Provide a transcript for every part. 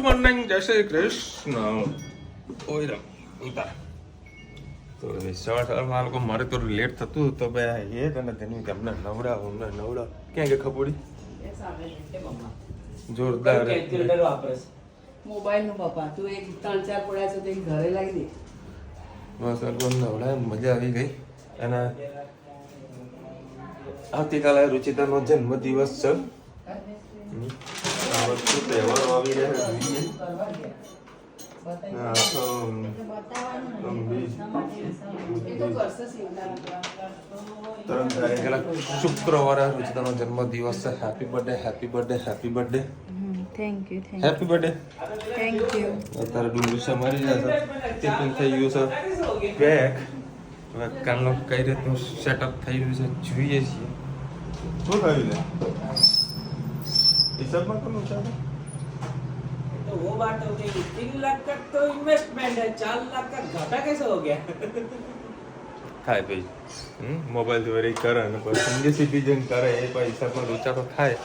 Morning, જય શ્રી કૃષ્ણ. ઓય ઉતાર તો સવારમાં લોકો મારે તો લેટ થતું તો ભાઈ એ તને તેનું તમને નવડાવ ક્યાં કે ખબોડી જોરદાર મોબાઈલ નું પપ્પા તું એક 3-4 પડ્યા છે તો ઘરે લાવી દે. બસ નવડાય મજા આવી ગઈ. અને આવતીકાલે રુચિતાનો જન્મદિવસ છે. આ વસ્તુ તહેવારો આવી રહ્યા જોઈએ. શુક્રવારે રુચિતાનો જન્મદિવસ છે. Happy birthday, happy birthday, happy birthday. Thank you happy birthday. Thank you. અત્યારે ડુંગળી મરી જશે. ટિફિન થઈ ગયું છે પેક. હવે કાલનું કઈ રીતનું સેટઅપ થઈ રહ્યું છે જોઈએ છીએ. શું થયું છે હિસાબમાં કોનું છે? तो वो बात हो गई 3 लाख का तो इन्वेस्टमेंट है 4 लाख का घाटा कैसे हो गया? થાય ભાઈ મોબાઈલ દ્વારા કરે અને પછી સિનિયર સિટીઝન કરે એ પૈસામાં લોચા તો થાય.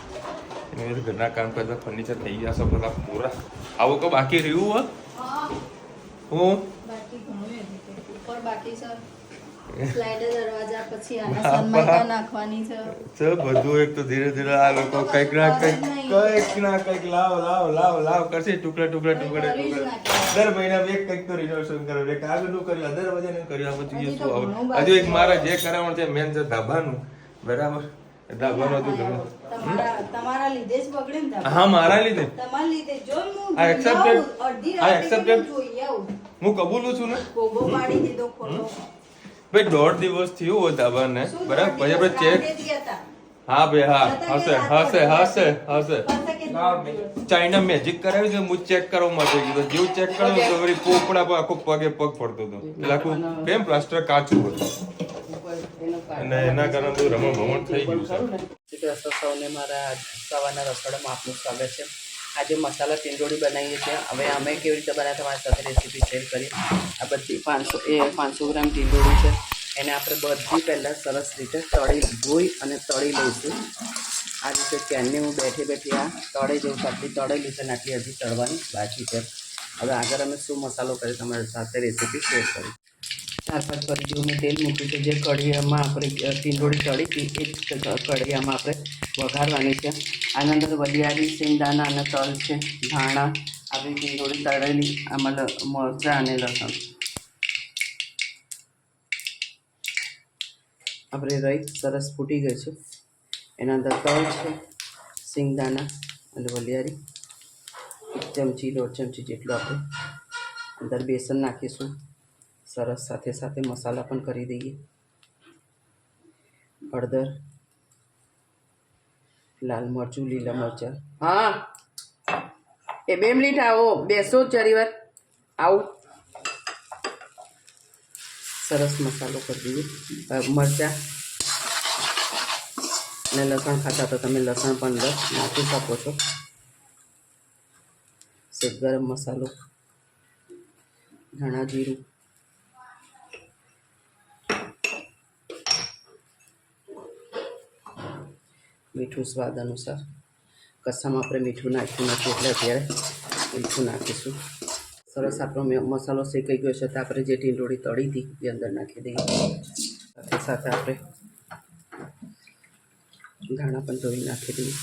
એની વજે ઘરના કામ કરતા ફર્નિચર થઈ ગયા છે બધા પૂરા. આવો કો બાકી રહ્યું હું બાકી ઘણું ઉપર બાકી છે. સ્લાઇડર દરવાજા પછી આના સન્માઈકા નાખવાની છે બધું. એક તો ધીરે ધીરે આ લોકો કંઈક ના કંઈક લાવ કરશે. ટુકડા દર મહિના એક કંઈક તો રિનોવેશન કરે. એક આગળનું કર્યું, દરવાજાનું કર્યું. આ બધું શું આવે હજુ એક મારે જે કરાવવાનું છે મેન છે ધાબાનું. બરાબર, ધાબાનું હતું તમારા લીધે જ બગડે ને. હા, મારા લીધે. તમારા લીધે જો હું આ એક્સેપ્ટેડ. અડધી આ રાતે એક્સેપ્ટેડ. જોઈએ આવું હું કબૂલું છું ને. કોબો પાડી દીધો ખોલો. ભાઈ 1.5 દિવસ થયું હોય ધાબાને. બરાબર, પછી આપણે ચેક. હા ભાઈ, હા, હશે. ચાઇના મેજિક કરાવ્યું છે. હું ચેક કરવા માટે ગયો. જેવું ચેક કર્યું તો વળી પોપડા પર આખો પગે પગ ફરતો હતો. એટલે આખું કેમ પ્લાસ્ટર કાચું હતું અને એના કારણે બધું રમણ થઈ ગયું છે. સૌને મારા સવારના રસોડામાં આપનું સ્વાગત છે. આજે મસાલા ટીંડોળી બનાવીએ છીએ. હવે અમે કેવી રીતે બનાવ્યા તમારી સાથે રેસીપી શેર કરી. આ બધી 500 ગ્રામ ટીંડોળી છે. એને આપણે બધી પહેલાં સરસ રીતે ધોઈ અને તળી લઈશું. આ રીતે ક્યારની હું બેઠી આ તળે જેવું આટલી તળેલી છે ને આટલી હજી તળવાની બાકી છે. હવે આગળ અમે શું મસાલો કરી તમારી સાથે રેસીપી શેર કરી. 4-5 કરી જેવું મેં તેલ મૂક્યું છે. જે કઢીમાં આપણે ટીંડોળી તળી હતી એ જ કઢીયામાં આપણે વઘારવાની છે. આના અંદર વલિયારી, સિંગદાણા અને તલ છે, ધાણા, આપણી ટીંડોળી તળેલી, આમાં મરચાં અને લસણ. આપણે રહી સરસ ફૂટી ગઈ છે. એના અંદર તલ છે, સિંગદાણા અને વલિયારી. 1 ચમચી 1.5 ચમચી જેટલું આપણે અંદર બેસન નાખીશું. સરસ સાથે સાથે મસાલા પણ કરી દઈએ. હળદર, લાલ મરચું, લીલા મરચાં. હા, એ 2 મિનિટ આવો, બેસો ચારી વાર આવું. સરસ મસાલો કરી દઈએ. મરચાં અને લસણ ખાતા તો તમે લસણ પણ નાખી શકો છો. સેજ ગરમ મસાલો, ધાણા જીરું, મીઠું સ્વાદ અનુસાર. કસામાં આપણે મીઠું નાખ્યું નથી એટલે અત્યારે મીઠું નાખીશું. સરસ આપણો મસાલો શેકાઈ ગયો છે તો આપણે જે ટીંડોળી તળી હતી એ અંદર નાખી દઈએ. સાથે સાથે આપણે ધાણા પણ ધોઈ નાખી દઈએ.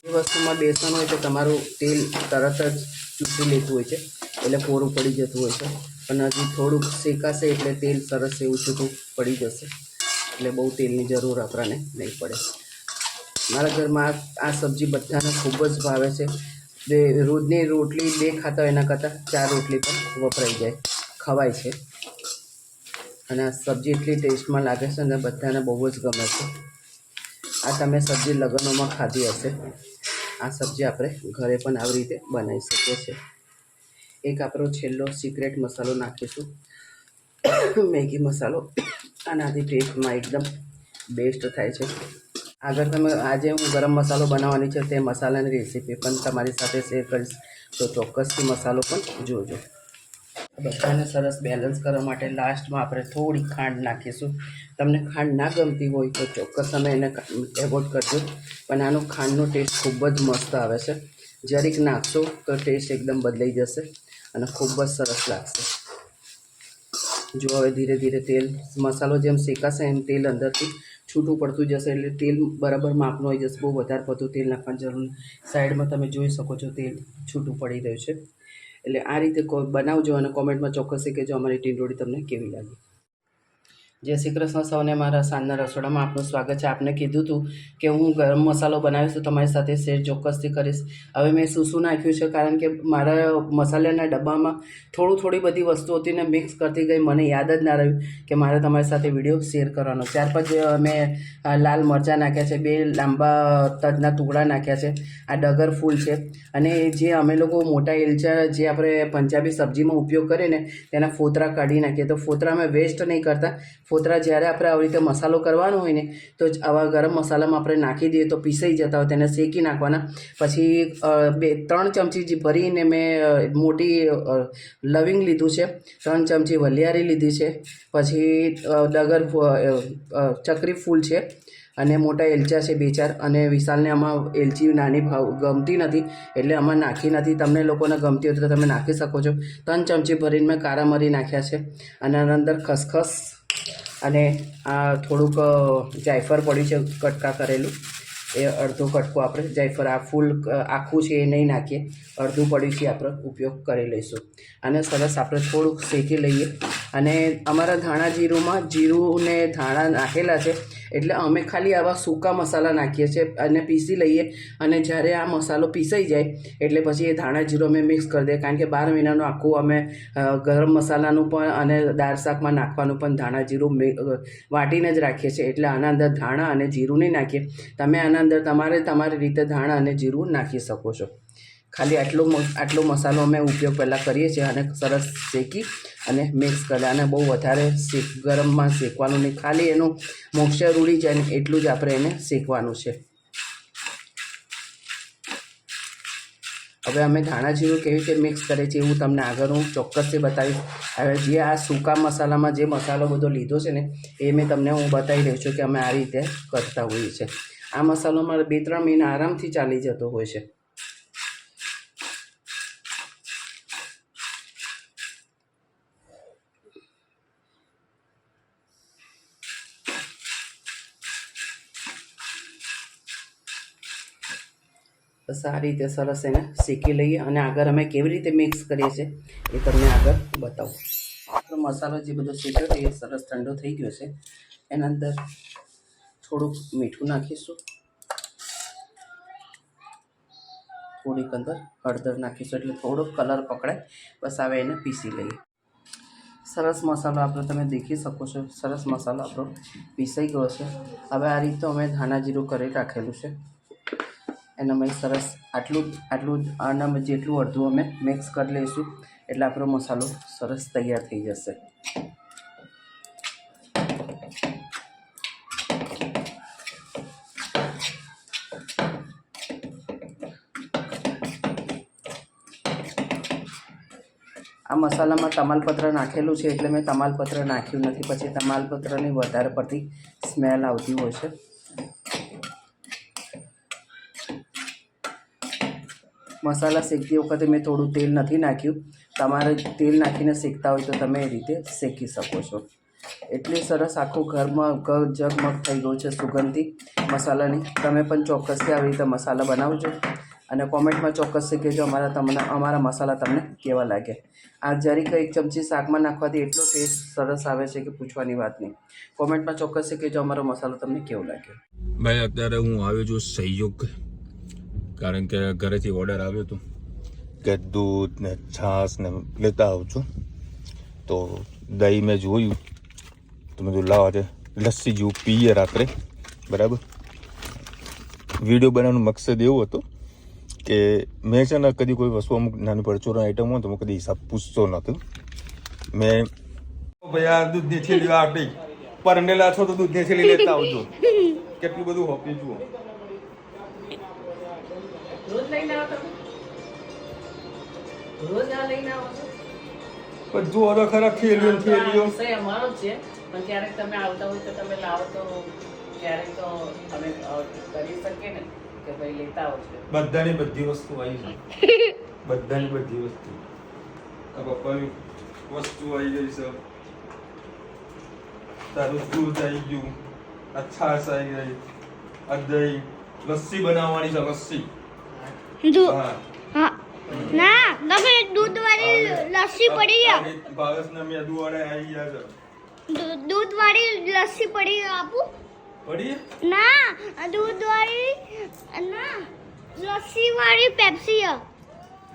એ વસ્તુમાં બેસન હોય તો તમારું તેલ તરત જ ચૂસી લેતું હોય છે એટલે કોરું પડી જતું હોય છે. પણ હજી થોડુંક શેકાશે એટલે તેલ સરસ એવું છૂટું પડી જશે. એટલે બહુ તેલની જરૂર આપણને નહીં પડે. મારા ઘરમાં આ સબ્જી બધાને ખૂબ જ ભાવે છે. રોજની રોટલી 2 ખાતા હોય એના કરતાં 4 રોટલી પણ વપરાઈ જાય, ખવાય છે. અને આ સબ્જી એટલી ટેસ્ટમાં લાગે છે અને બધાને બહુ જ ગમે છે. આ તમે સબ્જી લગ્નોમાં ખાધી હશે. આ સબ્જી આપણે ઘરે પણ આવી રીતે બનાવી શકીએ છીએ. એક આપણો છેલ્લો સિક્રેટ મસાલો નાખીશું, મેગી મસાલો. આનાથી ટેસ્ટમાં એકદમ બેસ્ટ થાય છે. આગળ તમે આજે હું ગરમ મસાલો બનાવવાની છે તે મસાલાની રેસીપી પણ તમારી સાથે શેર કરીશ તો ચોક્કસથી મસાલો પણ જોજો. બધાને સરસ બેલેન્સ કરવા માટે લાસ્ટમાં આપણે થોડી ખાંડ નાખીશું. તમને ખાંડ ના ગમતી હોય તો ચોક્કસ તમે એને એવોઇડ કરજો. પણ આનો ખાંડનો ટેસ્ટ ખૂબ જ મસ્ત આવે છે. જરીક નાખશો તો ટેસ્ટ એકદમ બદલાઈ જશે અને ખૂબ જ સરસ લાગશે. જો હવે ધીરે ધીરે તેલ મસાલો જેમ શેકાશે એમ તેલ અંદરથી છૂટું પડતું જશે એટલે તેલ બરાબર માપનું આવી જશે. બહુ વધારે પડતું તેલ નાખવાની જરૂર નહીં. સાઈડમાં તમે જોઈ શકો છો તેલ છૂટું પડી રહ્યું છે. એટલે આ રીતે બનાવજો અને કોમેન્ટમાં ચોક્કસથી કહેજો અમારી ટીંડોળી તમને કેવી લાગી. જય શ્રી કૃષ્ણ સૌને. મારા સાંજના રસોડામાં આપનું સ્વાગત છે. આપને કીધું હતું કે હું ગરમ મસાલો બનાવીશ તો તમારી સાથે શેર ચોક્કસથી કરીશ. હવે મેં શું નાખ્યું છે કારણ કે મારા મસાલાના ડબ્બામાં થોડી બધી વસ્તુ હતી ને મિક્સ કરતી ગઈ, મને યાદ જ ના રહ્યું કે મારે તમારી સાથે વિડીયો શેર કરવાનો. ત્યાર પછી મેં લાલ મરચાં નાખ્યા છે, 2 લાંબા તજના ટુકડા નાખ્યા છે, આ ડગર ફૂલ છે અને જે અમે લોકો મોટા એલચા જે આપણે પંજાબી સબ્જીમાં ઉપયોગ કરીએ ને તેના ફોતરા કાઢી નાખીએ. તો ફોતરા અમે વેસ્ટ નહીં કરતા. ફોતરા જ્યારે આપણે આવી રીતે મસાલો કરવાનો હોય ને તો જ આવા ગરમ મસાલામાં આપણે નાખી દઈએ તો પીસાઈ જતા હોય, તેને શેકી નાખવાના. પછી 2-3 ચમચી ભરીને મેં મોટી લવિંગ લીધું છે, 3 ચમચી વલિયારી લીધી છે, પછી ડગર ચકરી ફૂલ છે અને મોટા એલચા છે 2-4. અને વિશાલને આમાં એલચી નાની ગમતી નથી એટલે આમાં નાખી નથી. તમને લોકોને ગમતી હોય તો તમે નાખી શકો છો. 3 ચમચી ભરીને મેં કાળા મરી નાખ્યા છે અને આના અંદર ખસખસ અને આ થોડુંક જાયફળ પડ્યું છે કટકા કરેલું, એ અડધો કટકો આપણે જાયફળ, આ ફૂલ આખું છે એ નહીં નાખીએ, અડધું પડ્યું છે આપણે ઉપયોગ કરી લઈશું. અને સરસ આપણે થોડુંક શેકી લઈએ. અને અમારા ધાણા જીરુંમાં જીરું ને ધાણા નાખેલા છે એટલે અમે ખાલી આવા સૂકા મસાલા નાખીએ છીએ અને પીસી લઈએ. અને જ્યારે આ મસાલો પીસાઈ જાય એટલે પછી એ ધાણા જીરું અમે મિક્સ કરી દઈએ કારણ કે 12 મહિનાનું આખું અમે ગરમ મસાલાનું પણ અને દાળ શાકમાં નાખવાનું પણ ધાણા જીરું વાટીને જ રાખીએ છીએ. એટલે આના અંદર ધાણા અને જીરું નહીં નાખીએ. તમે આના અંદર તમારી રીતે ધાણા અને જીરું નાખી શકો છો. ખાલી આટલો મસાલો અમે ઉપયોગ પહેલાં કરીએ છીએ અને સરસ શેકી અને મિક્સ કરી. અને બહુ વધારે ગરમમાં શેકવાનું નહીં, ખાલી એનું મોક્ષ્ચર ઉડી જાય ને એટલું જ આપણે એને શેકવાનું છે. હવે અમે ધાણા જીરું કેવી રીતે મિક્સ કરીએ છીએ એવું તમને આગળ હું ચોક્કસથી બતાવીશ. હવે જે આ સૂકા મસાલામાં જે મસાલો બધો લીધો છે ને એ મેં તમને હું બતાવી રહ્યો છું કે અમે આ રીતે કરતા હોઈએ છીએ. આ મસાલો મારે 2-3 મહિના આરામથી ચાલી જતો હોય છે. બસ આ રીતે સરસ એને શેકી લઈએ અને આગળ અમે કેવી રીતે મિક્સ કરીએ છીએ એ તમને આગળ બતાવું. આપણો મસાલો જે બધો શેક્યો છે એ સરસ ઠંડો થઈ ગયો છે. એના અંદર થોડુંક મીઠું નાખીશું, થોડીક અંદર હળદર નાખીશું એટલે થોડોક કલર પકડાય. બસ હવે એને પીસી લઈએ. સરસ મસાલો આપણો તમે દેખી શકો છો, સરસ મસાલો આપણો પીસાઈ ગયો છે. હવે આ રીતે અમે ધાણા જીરું કરી રાખેલું છે એને અમે સરસ આટલું આના જેટલું અડધું અમે મિક્સ કરી લઈશું એટલે આપણો મસાલો સરસ તૈયાર થઈ જશે. આ મસાલામાં તમાલપત્ર નાખેલું છે એટલે મેં તમાલપત્ર નાખ્યું નથી, પછી તમાલપત્રની વધારે પડતી સ્મેલ આવતી હોય છે. મસાલા શેકતી વખતે મેં થોડું તેલ નથી નાખ્યું. તમારે તેલ નાખીને શેકતા હોય તો તમે એ રીતે શેકી શકો છો. એટલી સરસ આખું ઘરમાં ઝગમગ થઈ ગયું છે સુગંધથી મસાલાની. તમે પણ ચોક્કસથી આવી રીતે મસાલા બનાવજો અને કોમેન્ટમાં ચોક્કસથી કહેજો અમારા મસાલા તમને કેવા લાગે. આ જરીક 1 ચમચી શાકમાં નાખવાથી એટલો ટેસ્ટ સરસ આવે છે કે પૂછવાની વાત નહીં. કોમેન્ટમાં ચોક્કસથી કહેજો અમારો મસાલો તમને કેવો લાગ્યો. ભાઈ અત્યારે હું આવ્યો છું સહયોગ, કારણ કે ઘરેથી ઓર્ડર આવ્યો હતો કે દૂધ ને છાશ ને લેતા આવું છું. તો દહીં મેં જોયું તો મેં લાવ આજે લસ્સી જેવું પીએ રાત્રે, બરાબર. વિડીયો બનાવવાનો મકસદ એવો હતો કે મેં છે ને કદી કોઈ વસ્તુ અમુક નાની પરચોરણ આઈટમ હોય તો હું કદી હિસાબ પૂછતો નહોતો. મેં ભાઈ આ દૂધની થેલી આપી પરનેલા છો તો દૂધની થેલી લેતા આવજો. કેટલું બધું હોપી જુઓ. રોજ લઈને આવો તમે? રોજ આ લઈને આવો છો? પણ જુઓ તો ખરા થેલીઓ વિષય અમારો જ છે પણ ક્યારેક તમે આવતા હોય તો તમે લાવો તો ક્યારેક તો અમે કરી શકીએ ને. કે ભાઈ લેતા આવજો. બધાની બધી વસ્તુ આવી છે. બધાની બધી વસ્તુ. આ પપ્પાની વસ્તુ આવી ગઈ છે. તારું દૂધ આવી ગયું. આ છાશ આવી ગઈ. આ દહીં. લસ્સી બનાવવાની છે લસ્સી. હા. હા ના તમે દૂધ વાળી લસ્સી પડી ભાવેશના મેદુ વાળા આવી ગયા છે. દૂધ વાળી લસ્સી પડી આપું પડી? ના દૂધ વાળી ના લસ્સી વાળી પેપ્સી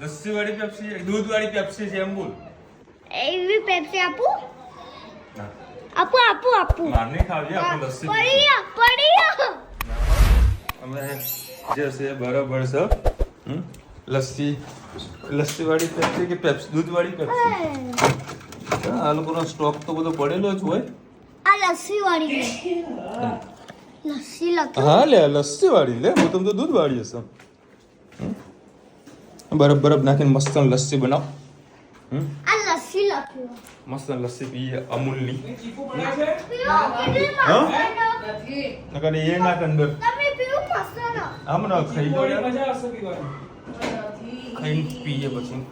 લસ્સી વાળી પેપ્સી, દૂધ વાળી પેપ્સી છે એમ બોલ. એવી પેપ્સી આપું ના. આપું આપું આપું માર નહીં ખાવી આપણે લસ્સી પડી પડી અમે જે છે બરાબર છે. લસ્સી વાળી પેપ્સી કે પેપ્સી દૂધ વાળી પેપ્સી? આ લોકોનો સ્ટોક તો બધો પડેલો જ હોય. આ લસ્સી વાળી લસ્સી લખી હા લે લસ્સી વાળી લે, હું તો દૂધ વાળી હશે. બરફ બરફ નાખીને મસ્ત લસ્સી બનાવ. આ લસ્સી લખ્યું મસ્ત લસ્સી પીએ અમૂલની. હા નકર એ નાખ અંદર. તમે પીવું મસ્ત ના આમ ના ખાઈ લો યાર. મજા આવશે પીવાની. ખાઈને પીએ પછી.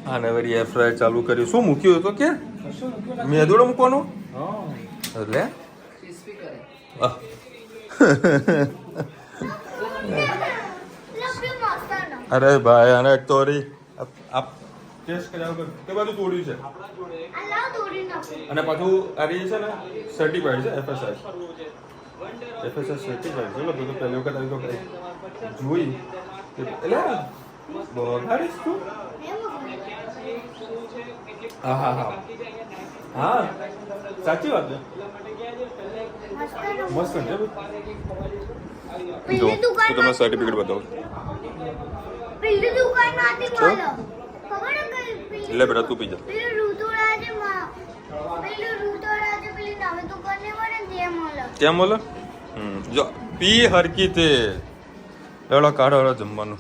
હા ને વળી એર ફ્રાયર ચાલુ કર્યું. શું મૂક્યું હતું કે મેદુડો મૂકવાનો? એટલે ક્રિસ્પી કરે. આહ. લસ્સી મસ્ત ના અરે ભાઈ આને એક તો વળી આપ ટેસ્ટ કર્યા વગર કે બધું તોડ્યું છે. આ લાવ દોડી નાખો અને પાછું આ રહી છે ને સર્ટિફાઈડ છે FSI સર્ટિફાઈડ છે. બધું પહેલી વખત આવી તો કઈ જોઈ એટલે બગાડીશ તું. હા હા હા હા સાચી વાત છે. મસ્ત છે જો તો તમે સર્ટિફિકેટ બતાવો. પેલી દુકાન માંથી મળો ખબર હે કઈ લે બેટા તું પી જા. પેલું રૂતોડા જે પેલું રૂતોડા જે પેલી નવી દુકાન ને મળે ને ત્યાં મળે કેમ બોલો? જો પી હરકી તે એવડો કાઢો એવડો જમવાનું.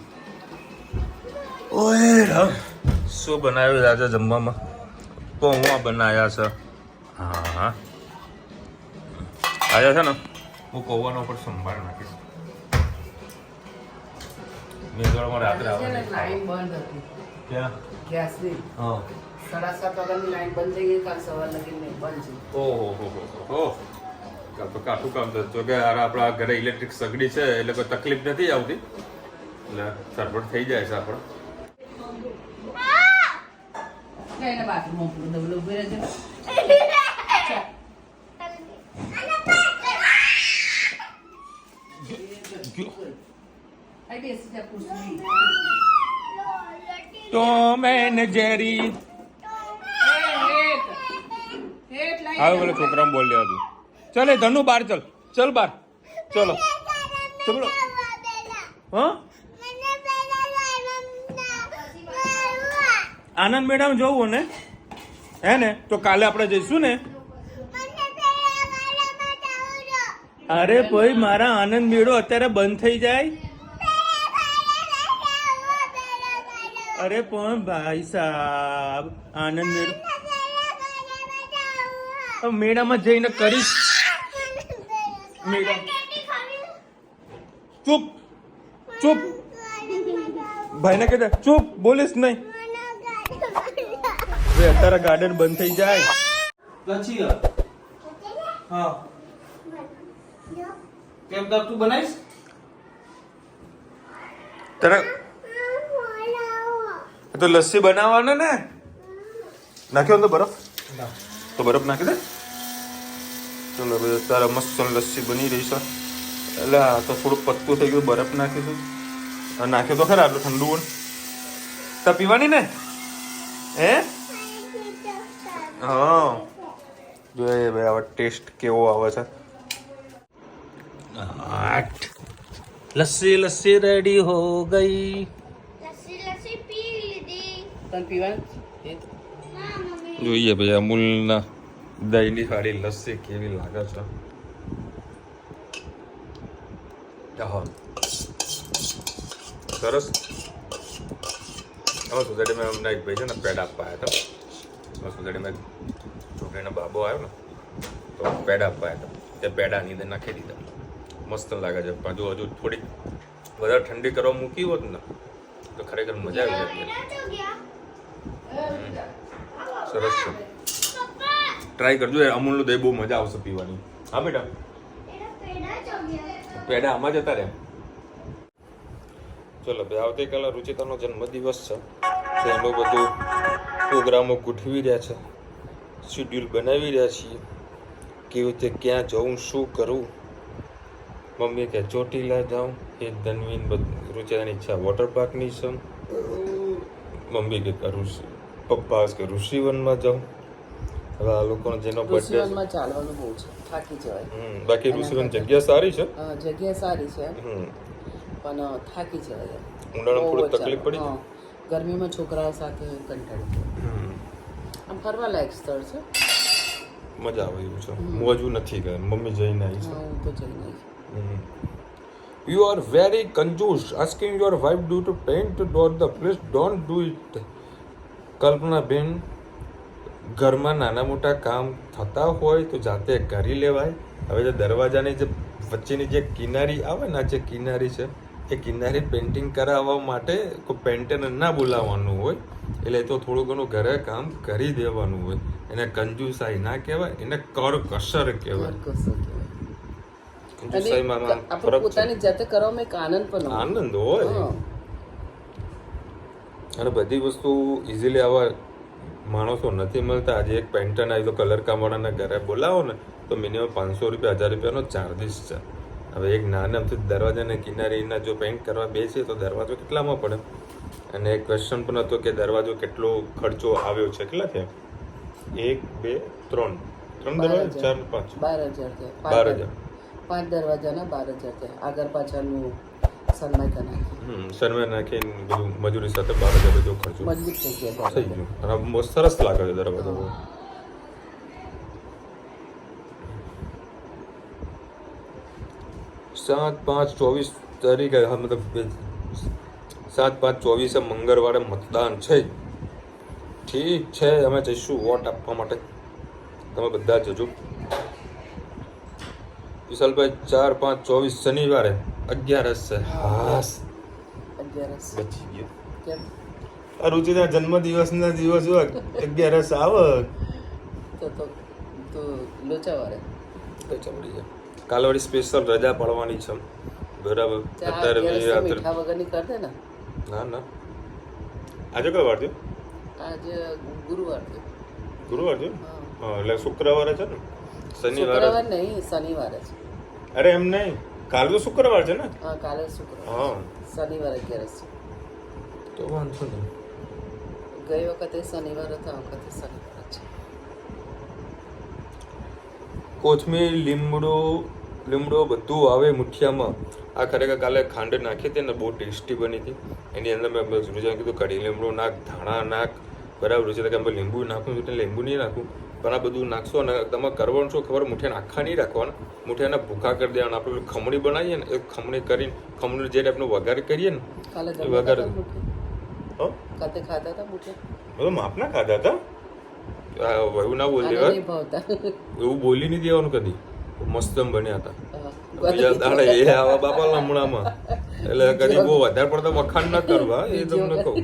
ઓય રામ શું બનાવ્યું આજે જમવામાં? પૌવા બનાવ્યા છે. હા હા આજે છે ને હું પૌવાનો ઉપર સંભાળ નાખીશ. મેઘવાળમાં રાત્રે આવવાની લાઈન બંધ હતી ક્યાં? ગેસની. હા 7:30 વાગ્યાની લાઈન બંધ થઈ ગઈ. કાલ સવાર લગીને બંધ છે. ઓહો હો હો હો કાલ તો કાઠું કામ થતું. જો કે આપણા ઘરે ઇલેક્ટ્રિક સગડી છે એટલે કોઈ તકલીફ નથી આવતી, એટલે સરભર થઈ જાય છે આપણે. એને બાથરૂમમાં પૂરું ડબલું ઉભી રહેજે. આઈ બેસી જા ખુરશી. ટોમ એન્ડ જેરી આવે બોલે છોકરાને બોલ લેવા દઉં. ચાલ એ ધનુ બહાર ચલ, ચલ બહાર ચલો ચલો. હા આનંદ મેળામાં જવું ને હે ને તો કાલે આપણે જઈશું ને. અરે ભાઈ મારા આનંદ મેળો અત્યારે બંધ થઈ જાય. અરે પણ ભાઈ સાહેબ આનંદ મેળો મેળામાં જઈને કરીશ. મેળા ચૂપ ચૂપ ભાઈને કહી દે ચૂપ બોલીશ નહીં. અત્યારે ગાર્ડન બંધ થઈ જાય. હા કેમ તું બનાવીશ? તારે તો લસ્સી બનાવવાના ને નાખ્યો તો બરફ તો બરફ નાખી દે. ચલો ભાઈ તારે મસ્ત લસ્સી બની રહી છે. એટલે આ તો થોડું પત્તું થઈ ગયું, બરફ નાખીશું. નાખ્યો તો ખરા આટલું ઠંડુ પણ તા પીવાની ને હે? હા જોઈએ ભાઈ આવા ટેસ્ટ કેવો આવે છે. લસ્સી લસ્સી રેડી હો ગઈ. લસ્સી પી લીધી તને પીવાનું? ના મમ્મી જોઈએ ભાઈ અમૂલના દહીંની વાળી લસ્સી કેવી લાગે છે. સરસ. હવે સોસાયટીમાં અમને એક ભાઈ છે ને પેડ આપવા આવ્યા હતા. સોસાયટીમાં છોકરીનો બાબો આવ્યો ને તો પેડ આપવા આવ્યા હતા. તે પેડા ની અંદર નાખી દીધા. મસ્ત લાગે છે. પણ જો હજુ થોડીક વધારે ઠંડી કરવા મૂકી હોત ને તો ખરેખર મજા આવી જાય. સરસ છે, ટ્રાય કરજો. અમૂલનું દહીં બહુ મજા આવશે પીવાની. હા બેટા, પેડા આમાં જતા રહ્યા. ચલો ભાઈ, આવતીકાલે રુચિતાનો જન્મદિવસ છે, તો એનું બધું પ્રોગ્રામો ગોઠવી રહ્યા છે, શેડ્યુલ બનાવી રહ્યા છીએ, કેવી રીતે ક્યાં જવું, શું કરવું. મમ્મી કે ચોટીલા જાઉં, એ ધનવીન રુચિતાની ઈચ્છા વોટર પાર્કની છે. મમ્મી કે પપ્પા કે ઋષિવનમાં જાઉં. હવે આ લોકોનો જેનો બર્થડે ઋષિવનમાં ચાલવાનું બહુ છે, થાકી જવાય. બાકી ઋષિવન જગ્યા સારી છે. જગ્યા સારી છે પણ થાકી જવાય. ઉનાળામાં થોડી તકલીફ પડી. ગરમીમાં છોકરાઓ સાથે કંટાળી. આમ ફરવા લાયક સ્થળ છે, મજા આવે એવું છે. હું હજુ નથી ગયા, મમ્મી જઈને આવી છે. હું તો જઈને આવી. You are very confused. Asking your wife to paint the door. Please don't do it. કલ્પના બેન, ઘરમાં નાના મોટા કામ થતા હોય તો જાતે કરી લેવાય. હવે જે દરવાજાની જે વચ્ચેની જે કિનારી આવે ને, જે કિનારી છે એ કિનારી પેઇન્ટિંગ કરાવવા માટે કોઈ પેન્ટરને ના બોલાવવાનું હોય, એટલે તો થોડું ઘણું ઘરે કામ કરી દેવાનું હોય. એને કંજુસાઈ ના કહેવાય, એને કરકસર કહેવાય. કંજુસાઈમાં આપણે પોતાની જાતે કરવામાં એક આનંદ પણ હોય. આનંદ હોય. અને બધી વસ્તુ ઇઝીલી આવા માણસો નથી મળતા. આજે એક પેન્ટર આવી તો કલર કામવાળાના ઘરે બોલાવો ને તો મિનિમમ 500 રૂપિયા 1000 રૂપિયાનો ચાર્જીસ છે. હવે એક નાનાથી દરવાજાને કિનારીના જો પેઇન્ટ કરવા બેસીએ તો દરવાજો કેટલામાં પડે? અને એક ક્વેશ્ચન પણ હતો કે દરવાજો કેટલો ખર્ચો આવ્યો છે. કેટલા થયા? 1 2 3 દરવાજા 4 5 12,000 12,000. 5 દરવાજાના 12,000 થયા. આગળ પાછળનું સનમાઈકા નાખી. સનમાઈ નાખીને બધું મજૂરી સાથે 12,000 જેવો ખર્ચો મજબૂત થઈ ગયા થઈ ગયું. અને બહુ સરસ લાગે છે દરવાજો. 7/5/24 તારીખે, મતલબ 7/5/24 મંગળવારે મતદાન છે. ઠીક છે, અમે જઈશું વોટ આપવા માટે. તમે બધા જજો. વિશાલભાઈ 4/5/24 શનિવારે 11 છે. હાસ 11 બચી ગયો. કેમ? આ રુચિના જન્મદિવસના દિવસ હોય 11 આવે તો લોચાવાળે તો ચમડી જાય. કાલે વળી સ્પેશિયલ રજા પડવાની છે, બરાબર? અત્યારે મીઠા વગરની કર દે ને. ના આજે કયો વાર થયો? આજે ગુરુવાર છે. ગુરુવાર છે? હા, એટલે શુક્રવારે છે ને? શનિવારે નહીં, શનિવારે છે. અરે એમ નહીં, કાલે તો શુક્રવાર છે ને? હા, કાલે શુક્રવાર. હા, શનિવારે 11 છે. તો વાંધો નહીં. ગઈ વખતે શનિવાર હતા, આ વખતે શનિવાર છે. કોથમીર, લીમડો બધું આવે મુઠિયામાં. આ ખરેખર કાલે ખાંડ નાખી હતી ને, બહુ ટેસ્ટી બની હતી. એની અંદર મેં રુચિને કીધું કઢી લીમડો નાખ, ધાણા નાખ, બરાબર? રુચિ કે લીંબુ નાખું એટલે લીંબુ નહીં નાખું, પણ આ બધું નાખશો અને તમે કરવાનું શું ખબર? મુઠિયાને આખા નહીં રાખવાના, મુઠિયાને ભૂખા કરી દેવાના. આપણે ખમણી બનાવીએ ને, એ ખમણી કરીને ખમણી જે ટાઈપનો વઘાર કરીએ ને, કાલે વઘાર કાતે ખાતા હતા મુઠે. બધું માપના ખાધા હતા. એવું ના બોલી દેવા, નહીં ભાવતા. એવું બોલી નહીં દેવાનું કદી. મસ્ત બન્યા હતા બીજા દાડે એ આવા બાપા લમણામાં. એટલે કદી બહુ વધારે પડતા વખાણ ના કરવા, એ તમને કહું.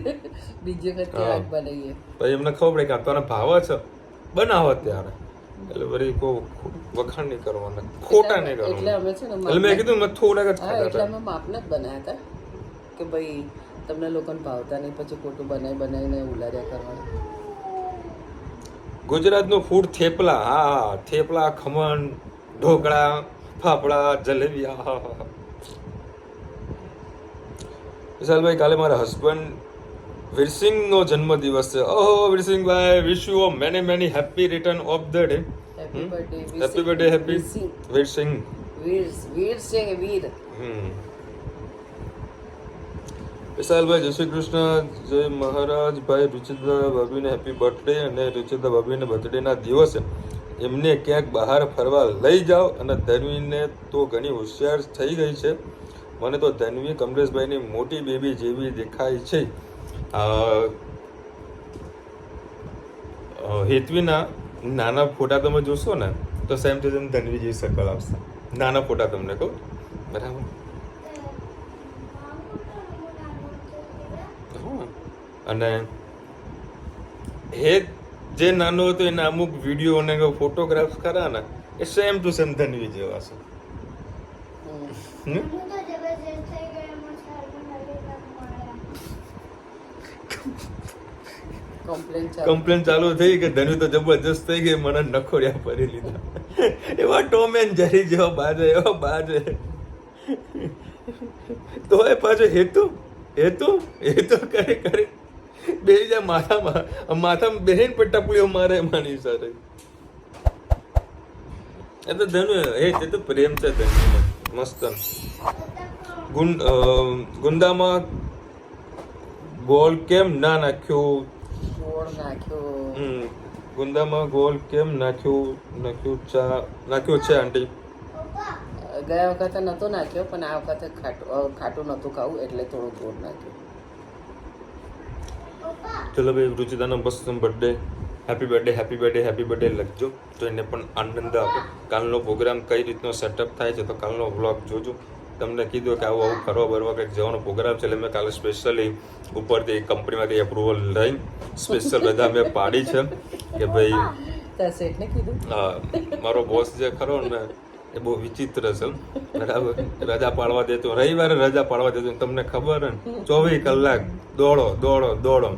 બીજી વખત આગ બનાવીએ પછી એમને ખબર પડે કે આપવાના ભાવ છે, બનાવો ત્યારે. એટલે વળી કોઈ વખાણ નહીં કરવાના, ખોટા નહીં એટલે કરવાના. અમે છે ને એટલે મેં કીધું મેં થોડાક જ હા, ખાધા એટલે હતા. અમે માપના જ બનાવ્યા હતા કે ભાઈ તમને લોકોને ભાવતા નહીં, પછી ખોટું બનાવીને ઉલાર્યા કરવાનું. ગુજરાતનું ફૂડ થેપલા. હા, થેપલા, ખમણ, ઢોકળા, ફાફડા, જલેબી. હા. વિશાલભાઈ, કાલે મારા હસબન્ડ વીરસિંહનો જન્મદિવસ છે. ઓહો વીરસિંહભાઈ, wish you a many many happy return of the day. Happy birthday. Happy birthday. Happy Virsinh. વીર છે વીર. વિશાલભાઈ, જય શ્રી કૃષ્ણ. જય મહારાજ. ભાઈ રુચિતા ભાભીને હેપી બર્થડે. અને રુચિતા ભાભીને બર્થડેના દિવસે એમને ક્યાંક બહાર ફરવા લઈ જાઓ. અને ધનવીને તો ઘણી હોશિયાર થઈ ગઈ છે. મને તો ધનવી કમલેશભાઈની મોટી બેબી જેવી દેખાય છે. હેતવીના નાના ફોટા તમે જોશો ને તો સેમ ટુ સેમ ધનવી જેવી શકલ આવશે. નાના ફોટા તમને કહું, બરાબર. હા. અને હે જે નાનો હતો એના અમુક વિડીયો અને ફોટોગ્રાફ્સ ખરા ને એ સેમ ટુ સેમ ધનવી જેવા છે. હમ? હું તો જબરજસ્ત થઈ ગઈ એમાં સારું મળ્યા. કમ્પ્લેન ચાલુ થઈ કે ધનવી તો જબરજસ્ત થઈ ગઈ, મને નખોડિયા ભરી લીધા. એવા ટોમ એન્ડ જેરી જેવા બાજે એવા બાજે. તો એ પાછો હેતુ કરે બે જા માથામાં બેહીન પર ટપલીઓ મારે માની સાથે. એ તો ધનુ એ તો પ્રેમ છે ધનુને મસ્ત. ગુંદામાં ગોળ કેમ ના નાખ્યું? ગોળ નાખ્યો. ગુંદામાં ગોળ કેમ નાખ્યું છે આંટી? ગયા વખતે નતો નાખ્યો પણ આ વખતે ખાટું નતું ખાવું એટલે થોડું ગોળ નાખ્યું. ચલો ભાઈ, રુચિતાનો મસ્ત બર્થડે, હેપી બર્થડે લખજો તો એને પણ આનંદ આપે. કાલનો પ્રોગ્રામ કઈ રીતનો સેટઅપ થાય છે તો કાલનો વ્લોગ જોજો. તમને કીધું કે આવું ફરવા બરવા કંઈક જવાનો પ્રોગ્રામ છે એટલે મેં કાલે સ્પેશિયલી ઉપરથી કંપનીમાંથી એપ્રુવલ લઈ સ્પેશિયલ રજા મેં પાડી છે કે ભાઈ શેઠને કીધું. હા, મારો બોસ જે ખરો ને એ બહુ વિચિત્ર છે. બરાબર, રજા પાડવા દેતો, રવિવારે રજા પાડવા દેતો, તમને ખબર ને 24 કલાક દોડો.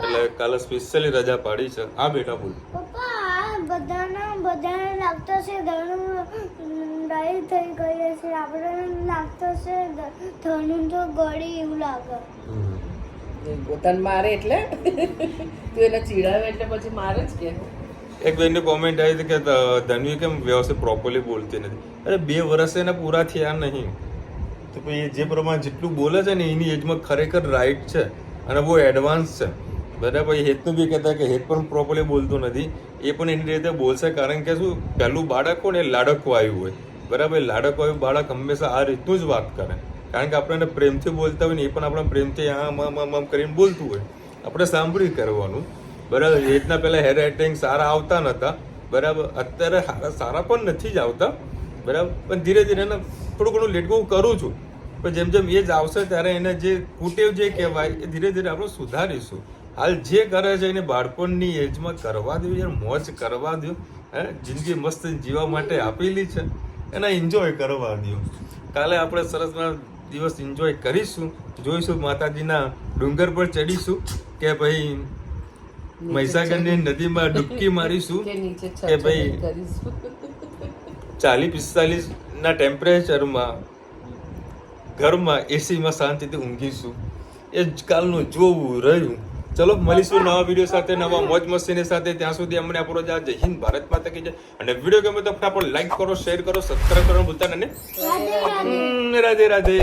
એટલે કાલે સ્પેશિયલી રજા પાડી છે. આ બેટા બોલ. પપ્પા બધાને લાગતો છે ધનુ ડાઈ થઈ ગઈ છે, આપણે લાગતો છે ધનુ તો ગળી એવું લાગે. પોતાને મારે એટલે તું એને ચીડાવે એટલે પછી મારે જ કે. એક બેનની કોમેન્ટ આવી હતી કે ધનવી કેમ વ્યવસ્થિત પ્રોપરલી બોલતી નથી. અરે 2 વર્ષ એને પૂરા થયા નહીં તો પછી જે પ્રમાણે જેટલું બોલે છે ને એની એજમાં ખરેખર રાઈટ છે અને બહુ એડવાન્સ છે. બરાબર, હેતનું બી કહેતા કે હેત પણ પ્રોપરલી બોલતું નથી. એ પણ એની રીતે બોલશે કારણ કે શું, પહેલું બાળક હોય ને એ લાડકું આવ્યું હોય. બરાબર, લાડકું આવ્યું બાળક હંમેશા આ રીતનું જ વાત કરે કારણ કે આપણે એને પ્રેમથી બોલતા હોય ને એ પણ આપણે પ્રેમથી આમ કરીને બોલતું હોય. આપણે સાંભળી કરવાનું. બરાબર, હેતના પહેલાં હેર રાઇટિંગ સારા આવતા નહોતા. બરાબર, અત્યારે સારા પણ નથી જ આવતા. બરાબર, પણ ધીરે ધીરે એને થોડું ઘણું લેટ ગો કરું છું. પણ જેમ જેમ એ જ આવશે ત્યારે એને જે કુટેવ જે કહેવાય એ ધીરે ધીરે આપણે સુધારીશું. હાલ જે કરે છે એને બાળપણની એજમાં કરવા દો યાર, મોજ કરવા દો. જિંદગી મસ્ત જીવવા માટે આપેલી છે એના એન્જોય કરવા દો. કાલે આપણે સરસના દિવસ એન્જોય કરીશું. જોઈશું માતાજીના ડુંગર પર ચડીશું કે ભાઈ મહીસાગરની નદીમાં ડૂબકી મારીશું કે ભાઈ 40-45 ના ટેમ્પરેચરમાં ઘરમાં એસીમાં શાંતિથી ઊંઘીશું. એ જ કાલનું જોવું રહ્યું. ચલો મળીશું નવા વિડીયો સાથે, નવા મોજ મસ્તીની સાથે. ત્યાં સુધી અમને આપણો જય હિન્દ, ભારત માતા કી જય. અને વિડીયો ગમે તો ફટાફટ લાઈક કરો, શેર કરો, સબસ્ક્રાઈબ કરવાનું ભૂલતા નહીં. રાધે રાધે.